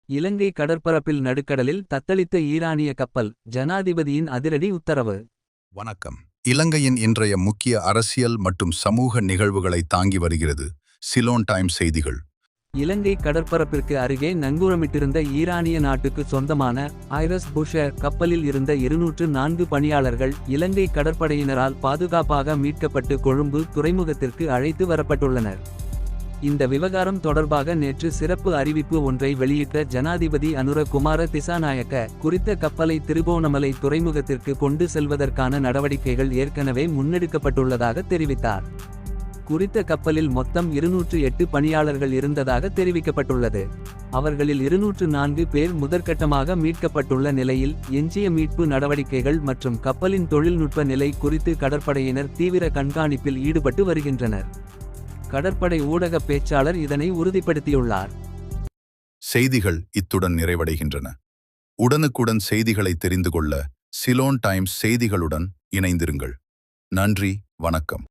இலங்கை கடற்பரப்பில் நடுக்கடலில் தத்தளித்த ஈரானிய கப்பல். ஜனாதிபதியின் அதிரடி உத்தரவு. வணக்கம். இலங்கையின் இன்றைய முக்கிய அரசியல் மற்றும் சமூக நிகழ்வுகளை தாங்கி வருகிறது. சிலோன் டைம்ஸ் செய்திகள். இலங்கை கடற்பரப்பிற்கு அருகே நங்கூரமிட்டிருந்த ஈரானிய நாட்டுக்கு சொந்தமான ஐரஸ் புஷர் கப்பலில் இருந்த 204 பணியாளர்கள் இலங்கை கடற்படையினரால் பாதுகாப்பாக மீட்கப்பட்டு கொழும்பு துறைமுகத்திற்கு அழைத்து வரப்பட்டுள்ளனர். இந்த விவகாரம் தொடர்பாக நேற்று சிறப்பு அறிவிப்பு ஒன்றை வெளியிட்ட ஜனாதிபதி அனுர குமார திசாநாயக்க, குறித்த கப்பலை திருகோணமலை துறைமுகத்திற்கு கொண்டு செல்வதற்கான நடவடிக்கைகள் ஏற்கனவே முன்னெடுக்கப்பட்டுள்ளதாக தெரிவித்தார். குறித்த கப்பலில் மொத்தம் 208 பணியாளர்கள் இருந்ததாக தெரிவிக்கப்பட்டுள்ளது. அவர்களில் 204 பேர் முதற்கட்டமாக மீட்கப்பட்டுள்ள நிலையில், எஞ்சிய மீட்பு நடவடிக்கைகள் மற்றும் கப்பலின் தொழில்நுட்ப நிலை குறித்து கடற்படையினர் தீவிர கண்காணிப்பில் ஈடுபட்டு வருகின்றனர். கடற்படை ஊடக பேச்சாளர் இதனை உறுதிப்படுத்தியுள்ளார். செய்திகள் இத்துடன் நிறைவடைகின்றன. உடனுக்குடன் செய்திகளை தெரிந்து கொள்ள சிலோன் டைம்ஸ் செய்திகளுடன் இணைந்திருங்கள். நன்றி, வணக்கம்.